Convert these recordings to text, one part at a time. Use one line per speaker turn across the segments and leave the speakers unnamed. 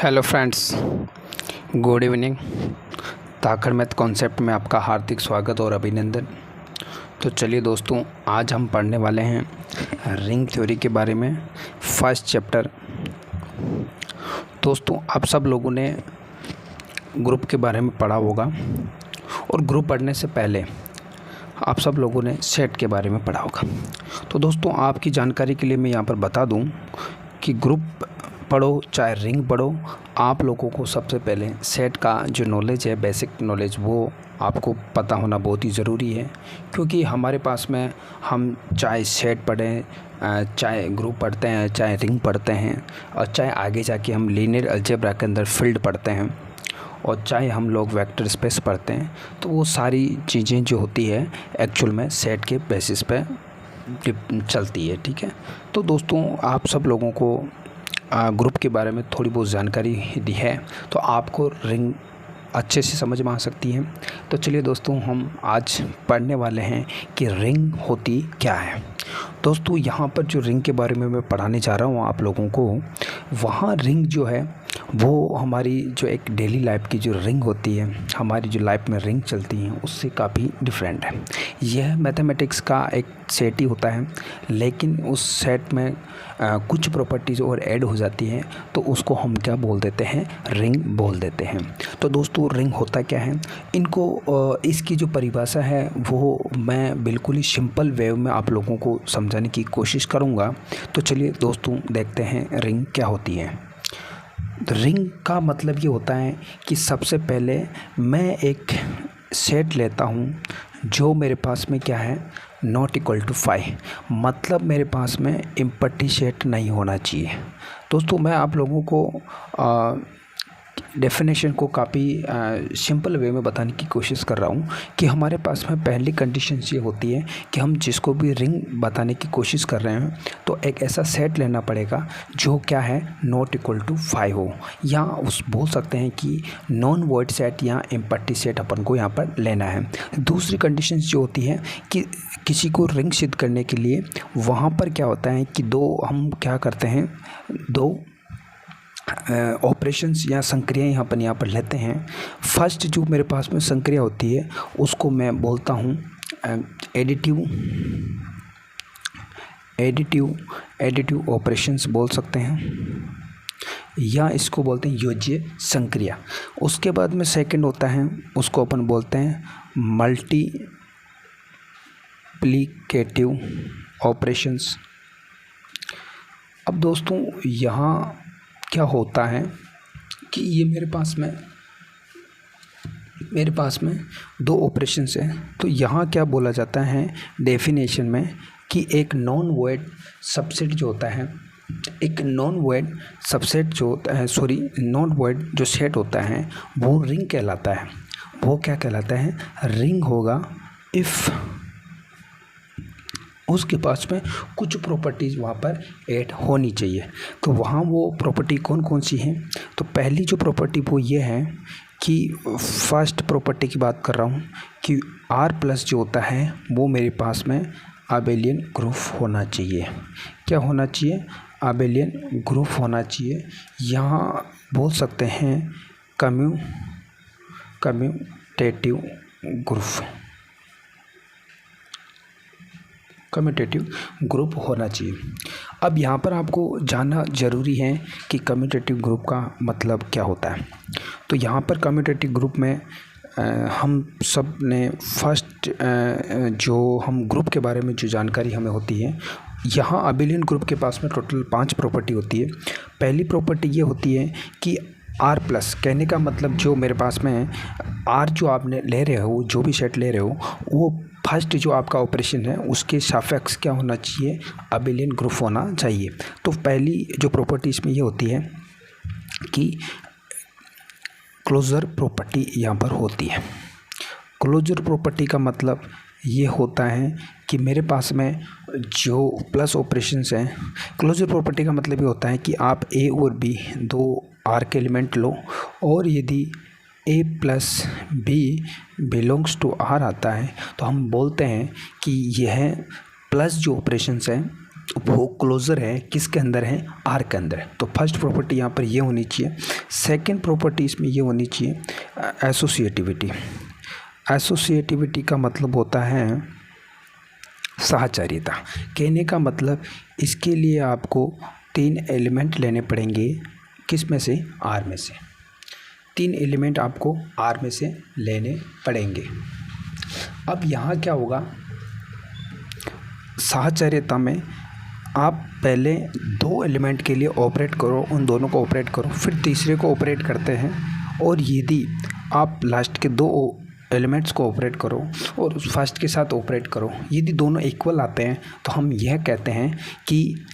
Hello friends, good evening. ताखड़ math concept में आपका हार्दिक स्वागत और अभिनंदन। तो चलिए दोस्तों, आज हम पढ़ने वाले हैं रिंग थ्योरी के बारे में, फर्स्ट चैप्टर। दोस्तों, आप सब लोगों ने ग्रुप के बारे में पढ़ा होगा और ग्रुप पढ़ने से पहले आप सब लोगों ने सेट के बारे में पढ़ा होगा। तो दोस्तों, आपकी जानकारी के लिए मैं यहाँ पर बता दूँ कि ग्रुप पढ़ो चाहे रिंग पढ़ो, आप लोगों को सबसे पहले सेट का जो नॉलेज है, बेसिक नॉलेज, वो आपको पता होना बहुत ही ज़रूरी है। क्योंकि हमारे पास में हम चाहे सेट पढ़ें, चाहे ग्रुप पढ़ते हैं, चाहे रिंग पढ़ते हैं, और चाहे आगे जाके हम लीनियर अलजेब्रा के अंदर फील्ड पढ़ते हैं, और चाहे हम लोग वेक्टर स्पेस पढ़ते हैं, तो वो सारी चीज़ें जो होती है एक्चुअल में सेट के बेसिस पे चलती है। ठीक है। तो दोस्तों, आप सब लोगों को ग्रुप के बारे में थोड़ी बहुत जानकारी दी है, तो आपको रिंग अच्छे से समझ में आ सकती है। तो चलिए दोस्तों, हम आज पढ़ने वाले हैं कि रिंग होती क्या है। दोस्तों, यहाँ पर जो रिंग के बारे में मैं पढ़ाने जा रहा हूँ आप लोगों को, वहाँ रिंग जो है वो हमारी जो एक डेली लाइफ की जो रिंग होती है, हमारी जो लाइफ में रिंग चलती हैं, उससे काफ़ी डिफरेंट है। यह मैथमेटिक्स का एक सेट ही होता है, लेकिन उस सेट में कुछ प्रॉपर्टीज़ और ऐड हो जाती हैं, तो उसको हम क्या बोल देते हैं, रिंग बोल देते हैं। तो दोस्तों, रिंग होता क्या है, इनको इसकी जो परिभाषा है वो मैं बिल्कुल ही सिंपल वे में आप लोगों को समझाने की कोशिश करूँगा। तो चलिए दोस्तों, देखते हैं रिंग क्या होती है। रिंग का मतलब ये होता है कि सबसे पहले मैं एक सेट लेता हूँ जो मेरे पास में क्या है, नॉट इक्वल टू 5, मतलब मेरे पास में एम्प्टी सेट नहीं होना चाहिए। दोस्तों, मैं आप लोगों को डेफिनेशन को काफ़ी सिंपल वे में बताने की कोशिश कर रहा हूँ कि हमारे पास में पहली कंडीशन ये होती है कि हम जिसको भी रिंग बताने की कोशिश कर रहे हैं, तो एक ऐसा सेट लेना पड़ेगा जो क्या है, नॉट इक्वल टू 5 हो, या उस बोल सकते हैं कि नॉन वॉइड सेट या एम्प्टी सेट अपन को यहाँ पर लेना है। दूसरी कंडीशन जो होती है कि किसी को रिंग सिद्ध करने के लिए वहाँ पर क्या होता है कि हम क्या करते हैं, दो ऑपरेशंस या संक्रिया यहाँ पर लेते हैं। फर्स्ट जो मेरे पास में संक्रिया होती है उसको मैं बोलता हूँ एडिटिव ऑपरेशंस बोल सकते हैं, या इसको बोलते हैं योज्य संक्रिया। उसके बाद में सेकंड होता है, उसको अपन बोलते हैं मल्टीप्लिकेटिव ऑपरेशंस। अब दोस्तों, यहाँ क्या होता है कि ये मेरे पास में दो ऑपरेशंस हैं। तो यहाँ क्या बोला जाता है डेफिनेशन में कि एक नॉन वॉइड सबसेट जो होता है, नॉन वॉइड जो सेट होता है वो रिंग कहलाता है। वो क्या कहलाता है, रिंग होगा इफ़ उसके पास में कुछ प्रॉपर्टीज़ वहाँ पर ऐड होनी चाहिए। तो वहाँ वो प्रॉपर्टी कौन कौन सी हैं, तो पहली जो प्रॉपर्टी वो ये है कि फर्स्ट प्रॉपर्टी की बात कर रहा हूँ कि R प्लस जो होता है वो मेरे पास में आबेलियन ग्रुप होना चाहिए। क्या होना चाहिए, आबेलियन ग्रुप होना चाहिए। यहाँ बोल सकते हैं कम्यूटेटिव ग्रुप होना चाहिए। अब यहाँ पर आपको जानना ज़रूरी है कि कम्यूटेटिव ग्रुप का मतलब क्या होता है। तो यहाँ पर कम्यूटेटिव ग्रुप में हम सब ने फर्स्ट जो हम ग्रुप के बारे में जो जानकारी हमें होती है, यहाँ अबेलियन ग्रुप के पास में टोटल 5 प्रॉपर्टी होती है। पहली प्रॉपर्टी ये होती है कि R प्लस, कहने का मतलब जो मेरे पास में R जो आपने ले रहे हो, जो भी सेट ले रहे हो, वो फर्स्ट जो आपका ऑपरेशन है उसके सापेक्ष क्या होना चाहिए, अबेलियन ग्रुप होना चाहिए। तो पहली जो प्रॉपर्टी इसमें ये होती है कि क्लोजर प्रॉपर्टी यहाँ पर होती है। क्लोजर प्रॉपर्टी का मतलब ये होता है कि मेरे पास में जो प्लस ऑपरेशंस हैं, क्लोजर प्रॉपर्टी का मतलब ये होता है कि आप A और B दो R के एलिमेंट लो, और यदि A plus B belongs to R आता है तो हम बोलते हैं कि यह प्लस जो ऑपरेशंस हैं वो क्लोजर है किसके अंदर है, आर के अंदर है। तो फर्स्ट प्रॉपर्टी यहाँ पर ये होनी चाहिए। सेकंड प्रॉपर्टी इसमें ये होनी चाहिए एसोसिएटिविटी। एसोसिएटिविटी का मतलब होता है साहचर्यता। कहने का मतलब इसके लिए आपको 3 एलिमेंट लेने पड़ेंगे, किस में से, आर में से। 3 एलिमेंट आपको आर में से लेने पड़ेंगे। अब यहाँ क्या होगा, साहचर्यता में आप पहले 2 एलिमेंट के लिए ऑपरेट करो, उन दोनों को ऑपरेट करो, फिर तीसरे को ऑपरेट करते हैं, और यदि आप लास्ट के 2 एलिमेंट्स को ऑपरेट करो और फर्स्ट के साथ ऑपरेट करो, यदि दोनों इक्वल आते हैं तो हम यह कहते हैं कि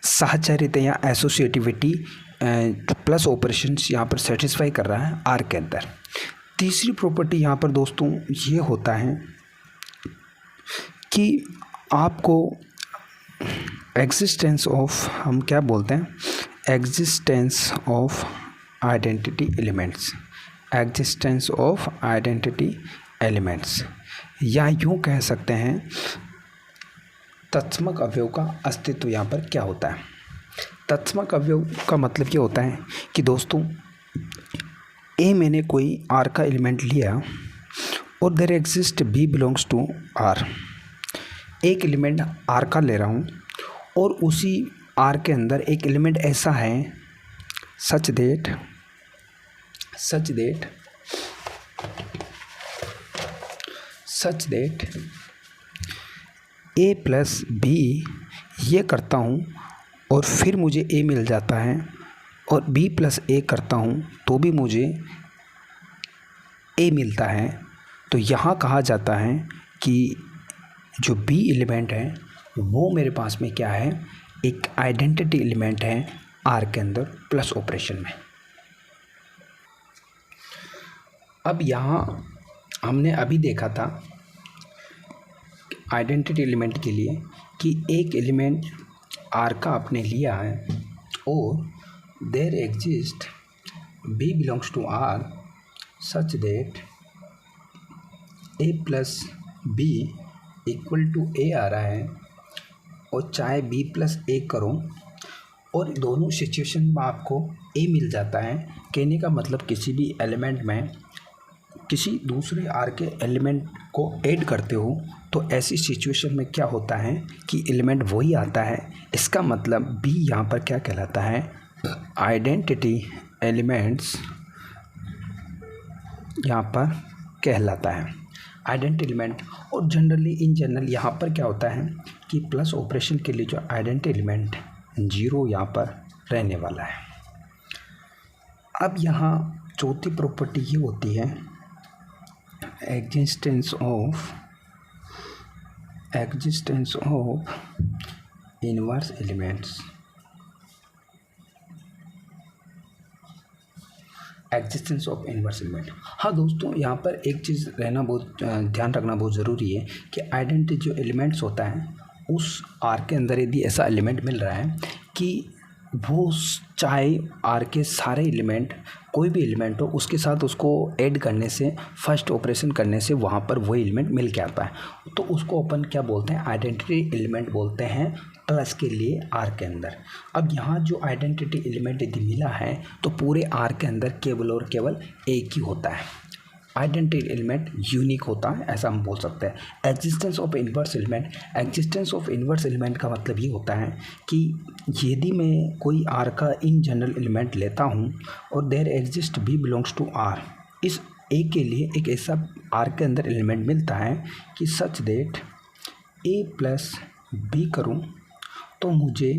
साहचर्यता या एसोसिएटिविटी प्लस ऑपरेशंस यहाँ पर सेटिस्फाई कर रहा है आर के अंदर। तीसरी प्रॉपर्टी यहाँ पर दोस्तों ये होता है कि आपको एग्जिस्टेंस ऑफ, हम क्या बोलते हैं, existence of identity elements, existence of identity elements, या यूँ कह सकते हैं तत्समक अवयव का अस्तित्व यहाँ पर क्या होता है। तत्समक अवयव का मतलब ये होता है कि दोस्तों ए मैंने कोई आर का एलिमेंट लिया और there exist B belongs to R. एक एलिमेंट आर का ले रहा हूँ और उसी आर के अंदर एक एलिमेंट ऐसा है such that A plus B ये करता हूँ और फिर मुझे ए मिल जाता है, और बी प्लस ए करता हूँ तो भी मुझे ए मिलता है। तो यहाँ कहा जाता है कि जो बी एलिमेंट है वो मेरे पास में क्या है, एक आइडेंटिटी एलिमेंट है आर के अंदर प्लस ऑपरेशन में। अब यहाँ हमने अभी देखा था आइडेंटिटी एलिमेंट के लिए कि एक एलिमेंट आर का आपने लिया है और there exist B belongs to R such that A plus B equal to A आ रहा है, और चाहे बी प्लस ए करो और दोनों सिचुएशन में आपको ए मिल जाता है। कहने का मतलब किसी भी एलिमेंट में किसी दूसरे आर के एलिमेंट को ऐड करते हो तो ऐसी सिचुएशन में क्या होता है कि एलिमेंट वही आता है। इसका मतलब बी यहाँ पर क्या कहलाता है, आइडेंटिटी एलिमेंट्स यहाँ पर कहलाता है, आइडेंटिटी एलिमेंट। और जनरली इन जनरल यहाँ पर क्या होता है कि प्लस ऑपरेशन के लिए जो आइडेंटिटी एलिमेंट 0 यहाँ पर रहने वाला है। अब यहाँ चौथी प्रॉपर्टी ये होती है existence of inverse elements. Existence of inverse element. हाँ दोस्तों, यहाँ पर एक चीज़ रहना बहुत ध्यान रखना बहुत ज़रूरी है कि आइडेंटिटी जो एलिमेंट्स होता है उस आर के अंदर यदि ऐसा एलिमेंट मिल रहा है कि वो चाहे आर के सारे एलिमेंट कोई भी एलिमेंट हो उसके साथ उसको ऐड करने से, फर्स्ट ऑपरेशन करने से वहाँ पर वही एलिमेंट मिल के आता है, तो उसको अपन क्या बोलते हैं, आइडेंटिटी एलिमेंट बोलते हैं प्लस के लिए आर के अंदर। अब यहाँ जो आइडेंटिटी एलिमेंट यदि मिला है तो पूरे आर के अंदर केवल और केवल एक ही होता है, आइडेंटिटी एलिमेंट यूनिक होता है, ऐसा हम बोल सकते हैं। Existence of inverse element. Existence of inverse element का मतलब ये होता है कि यदि मैं कोई आर का इन जनरल एलिमेंट लेता हूँ और there exist B belongs to R, इस ए के लिए एक ऐसा आर के अंदर एलिमेंट मिलता है कि such that A plus B करूँ तो मुझे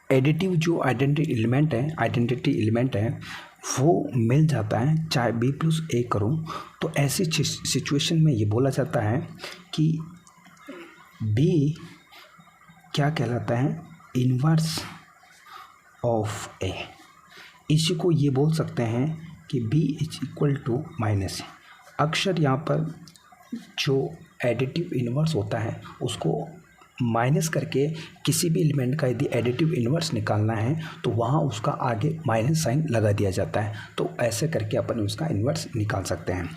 एडिटिव जो आइडेंटिटी एलिमेंट है वो मिल जाता है, चाहे बी प्लस ए करूँ। तो ऐसी सिचुएशन में ये बोला जाता है कि बी क्या कहलाता है, इन्वर्स ऑफ ए। इसी को ये बोल सकते हैं कि B is equal to minus. अक्सर यहाँ पर जो एडिटिव इन्वर्स होता है उसको माइनस करके किसी भी एलिमेंट का यदि एडिटिव इन्वर्स निकालना है तो वहाँ उसका आगे माइनस साइन लगा दिया जाता है, तो ऐसे करके अपन उसका इन्वर्स निकाल सकते हैं।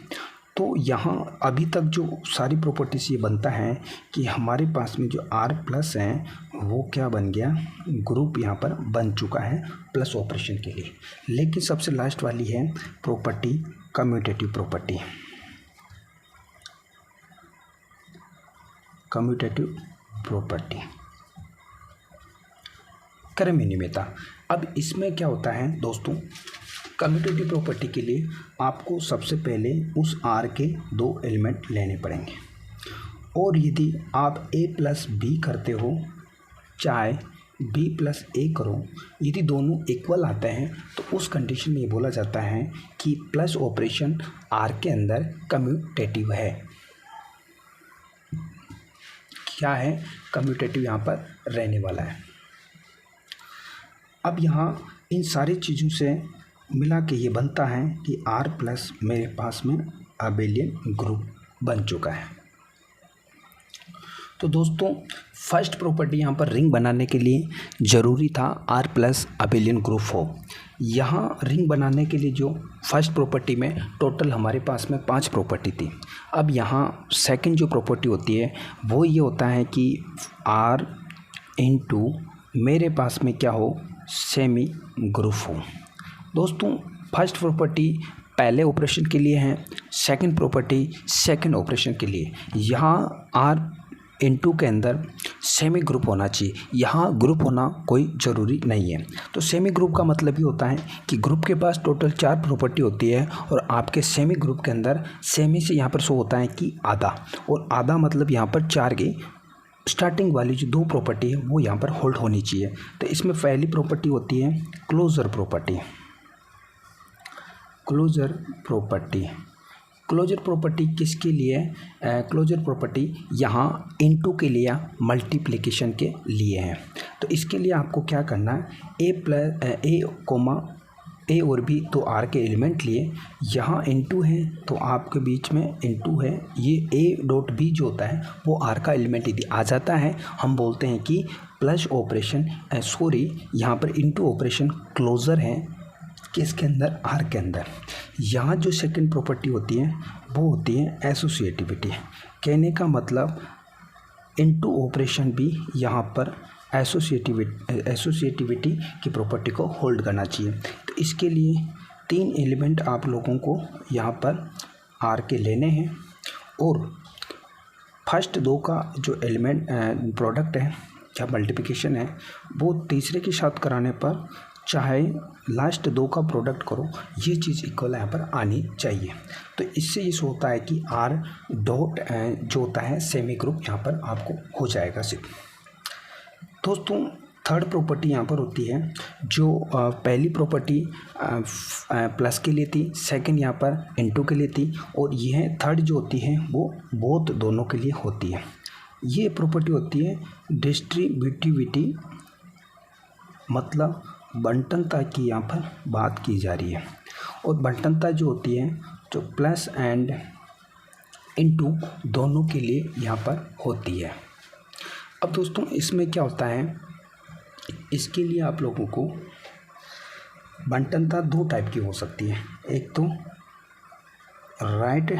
तो यहाँ अभी तक जो सारी प्रॉपर्टीज ये बनता है कि हमारे पास में जो R प्लस है वो क्या बन गया, ग्रुप यहाँ पर बन चुका है प्लस ऑपरेशन के लिए। लेकिन सबसे लास्ट वाली है property commutative property, commutative property क्रमनियमितता। अब इसमें क्या होता है दोस्तों, कम्यूटेटिव प्रॉपर्टी के लिए आपको सबसे पहले उस R के दो एलिमेंट लेने पड़ेंगे, और यदि आप A प्लस B करते हो चाहे B प्लस A करो, यदि दोनों इक्वल आते हैं तो उस कंडीशन में ये बोला जाता है कि प्लस ऑपरेशन R के अंदर कम्यूटेटिव है। क्या है, कम्यूटेटिव यहाँ पर रहने वाला है। अब यहाँ इन सारी चीज़ों से मिला के ये बनता है कि R प्लस मेरे पास में अबेलियन ग्रुप बन चुका है। तो दोस्तों फर्स्ट प्रॉपर्टी यहाँ पर रिंग बनाने के लिए ज़रूरी था R प्लस अबेलियन ग्रुप हो। यहाँ रिंग बनाने के लिए जो फर्स्ट प्रॉपर्टी में टोटल हमारे पास में 5 प्रॉपर्टी थी। अब यहाँ सेकंड जो प्रॉपर्टी होती है वो ये होता है कि R इंटू मेरे पास में क्या हो, सेमी ग्रुप हो। दोस्तों फर्स्ट प्रॉपर्टी पहले ऑपरेशन के लिए है, सेकंड प्रॉपर्टी सेकंड ऑपरेशन के लिए। यहाँ R इंटू के अंदर सेमी ग्रुप होना चाहिए, यहाँ ग्रुप होना कोई ज़रूरी नहीं है। तो सेमी ग्रुप का मतलब ये होता है कि ग्रुप के पास टोटल 4 प्रॉपर्टी होती है और आपके सेमी ग्रुप के अंदर सेमी से यहाँ पर शो होता है कि आधा, और आधा मतलब यहाँ पर 4 की स्टार्टिंग वाली जो 2 प्रॉपर्टी है वो यहाँ पर होल्ड होनी चाहिए। तो इसमें पहली प्रॉपर्टी होती है closure property. Closure property, closure property किसके लिए? क्लोजर प्रॉपर्टी यहाँ इनटू के लिए, मल्टीप्लिकेशन के लिए है। तो इसके लिए आपको क्या करना है, ए और बी तो R के एलिमेंट लिए, यहाँ इनटू है तो आपके बीच में इनटू है, ये A डॉट B जो होता है वो R का एलिमेंट यदि आ जाता है हम बोलते हैं कि प्लस ऑपरेशन यहाँ पर इनटू ऑपरेशन क्लोजर है किसके अंदर, R के अंदर। यहाँ जो सेकंड प्रॉपर्टी होती है वो होती है एसोसिएटिविटी। कहने का मतलब इनटू ऑपरेशन भी यहाँ पर एसोसिएटिविटी की प्रॉपर्टी को होल्ड करना चाहिए। तो इसके लिए 3 एलिमेंट आप लोगों को यहाँ पर R के लेने हैं, और फर्स्ट 2 का जो एलिमेंट प्रोडक्ट है या मल्टीप्लिकेशन है वो तीसरे के साथ कराने पर चाहे लास्ट 2 का प्रोडक्ट करो, ये चीज़ इक्वल यहाँ पर आनी चाहिए। तो इससे ये होता है कि R डॉट जो होता है सेमी ग्रुप यहाँ पर आपको हो जाएगा सिर्फ। दोस्तों थर्ड प्रॉपर्टी यहाँ पर होती है जो पहली प्रॉपर्टी प्लस के लिए थी, सेकंड यहाँ पर इनटू के लिए थी, और यह थर्ड जो होती है वो बोथ दोनों के लिए होती है। ये प्रॉपर्टी होती है डिस्ट्रीब्यूटिविटी, मतलब बंटनता की यहाँ पर बात की जा रही है। और बंटनता जो होती है जो प्लस एंड इनटू दोनों के लिए यहाँ पर होती है। अब दोस्तों इसमें क्या होता है, इसके लिए आप लोगों को बंटनता 2 टाइप की हो सकती है। एक तो राइट,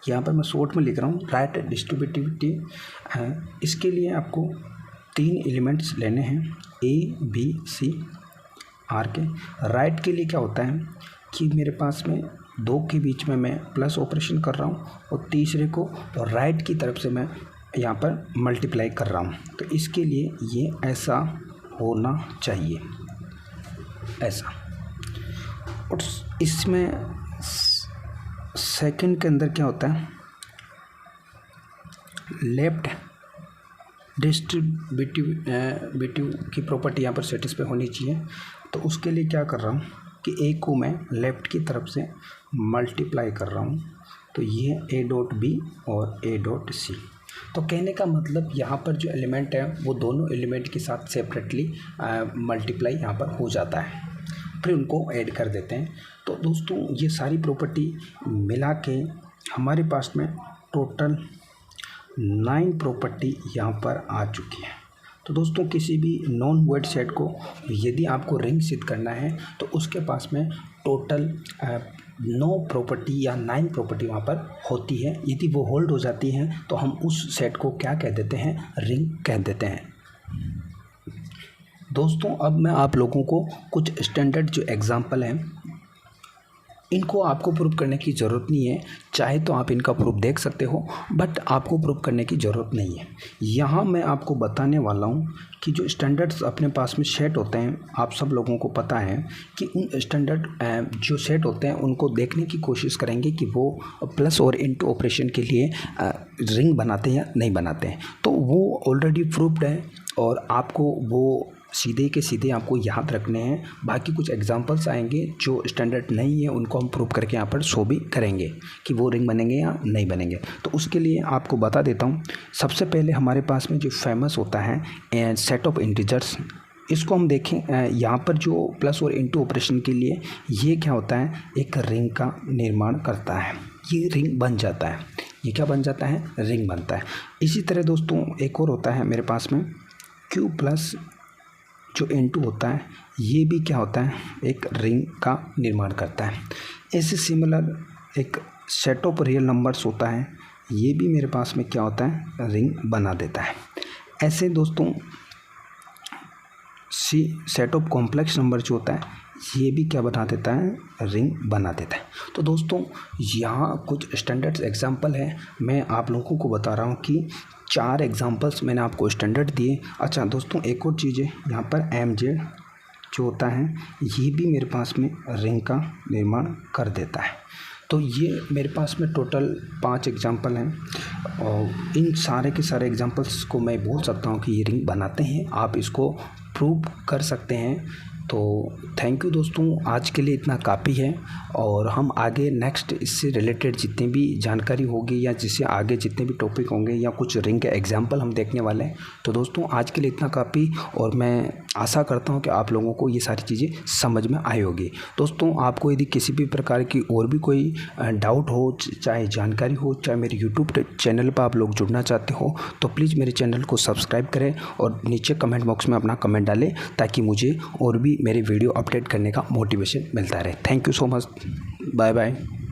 यहाँ पर मैं शॉर्ट में लिख रहा हूँ राइट डिस्ट्रीब्यूटिविटी है। इसके लिए आपको 3 एलिमेंट्स लेने हैं A B C R के। राइट के लिए क्या होता है कि मेरे पास में 2 के बीच में मैं प्लस ऑपरेशन कर रहा हूँ और तीसरे को और राइट की तरफ से मैं यहाँ पर मल्टीप्लाई कर रहा हूँ। तो इसके लिए ये ऐसा होना चाहिए, ऐसा। और इसमें सेकंड के अंदर क्या होता है, लेफ्ट डिस्ट्रीब्यूटिव की प्रॉपर्टी यहाँ पर सेटिस्फाई होनी चाहिए। तो उसके लिए क्या कर रहा हूँ कि A को मैं लेफ़्ट की तरफ से मल्टीप्लाई कर रहा हूँ, तो ये A डॉट B और A डॉट C। तो कहने का मतलब यहाँ पर जो एलिमेंट है वो दोनों एलिमेंट के साथ सेपरेटली मल्टीप्लाई यहाँ पर हो जाता है, फिर उनको ऐड कर देते हैं। तो दोस्तों ये सारी प्रॉपर्टी मिला के हमारे पास में टोटल 9 प्रॉपर्टी यहाँ पर आ चुकी है। तो दोस्तों किसी भी नॉन वॉइड सेट को यदि आपको रिंग सिद्ध करना है तो उसके पास में टोटल 9 प्रॉपर्टी या 9 प्रॉपर्टी वहाँ पर होती है। यदि वो होल्ड हो जाती हैं तो हम उस सेट को क्या कह देते हैं, रिंग कह देते हैं। दोस्तों अब मैं आप लोगों को कुछ स्टैंडर्ड जो एग्जांपल हैं इनको आपको प्रूव करने की ज़रूरत नहीं है, चाहे तो आप इनका प्रूफ देख सकते हो, बट आपको प्रूफ करने की ज़रूरत नहीं है। यहाँ मैं आपको बताने वाला हूँ कि जो स्टैंडर्ड्स अपने पास में सेट होते हैं, आप सब लोगों को पता है कि उन स्टैंडर्ड जो सेट होते हैं उनको देखने की कोशिश करेंगे कि वो प्लस और इनटू ऑपरेशन के लिए रिंग बनाते हैं या नहीं बनाते हैं। तो वो ऑलरेडी प्रूफ्ड है और आपको वो सीधे के सीधे आपको याद रखने हैं। बाकी कुछ एग्जांपल्स आएंगे जो स्टैंडर्ड नहीं है, उनको हम प्रूव करके यहाँ पर शो भी करेंगे कि वो रिंग बनेंगे या नहीं बनेंगे। तो उसके लिए आपको बता देता हूँ, सबसे पहले हमारे पास में जो फेमस होता है सेट ऑफ इंटीजर्स, इसको हम देखें। यहाँ पर जो प्लस और इनटू ऑपरेशन के लिए ये क्या होता है, एक रिंग का निर्माण करता है, ये रिंग बन जाता है। ये क्या बन जाता है, रिंग बनता है। इसी तरह दोस्तों एक और होता है मेरे पास में क्यू प्लस जो N2 होता है, ये भी क्या होता है, एक रिंग का निर्माण करता है। ऐसे सिमिलर एक सेट ऑफ रियल नंबर्स होता है, ये भी मेरे पास में क्या होता है, रिंग बना देता है। ऐसे दोस्तों सेट ऑफ कॉम्प्लेक्स नंबर जो होता है, ये भी क्या बना देता है, रिंग बना देता है। तो दोस्तों यहाँ कुछ स्टैंडर्ड्स एग्जांपल है, मैं आप लोगों को बता रहा हूँ कि 4 एग्जांपल्स मैंने आपको स्टैंडर्ड दिए। अच्छा दोस्तों एक और चीज़ है, यहाँ पर MZ जो होता है ये भी मेरे पास में रिंग का निर्माण कर देता है। तो ये मेरे पास में टोटल 5 एग्जांपल हैं और इन सारे के सारे एग्जांपल्स को मैं बोल सकता हूँ कि ये रिंग बनाते हैं, आप इसको प्रूव कर सकते हैं। तो थैंक यू दोस्तों, आज के लिए इतना काफ़ी है और हम आगे नेक्स्ट इससे रिलेटेड जितनी भी जानकारी होगी या जिससे आगे जितने भी टॉपिक होंगे या कुछ रिंग के एग्जांपल हम देखने वाले हैं। तो दोस्तों आज के लिए इतना काफ़ी और मैं आशा करता हूं कि आप लोगों को ये सारी चीज़ें समझ में आई होगी। दोस्तों आपको यदि किसी भी प्रकार की और भी कोई डाउट हो, चाहे जानकारी हो, चाहे मेरे यूट्यूब चैनल पर आप लोग जुड़ना चाहते हो तो प्लीज़ मेरे चैनल को सब्सक्राइब करें और नीचे कमेंट बॉक्स में अपना कमेंट डालें ताकि मुझे और भी मेरे वीडियो अपडेट करने का मोटिवेशन मिलता रहे। Thank you so much, bye bye.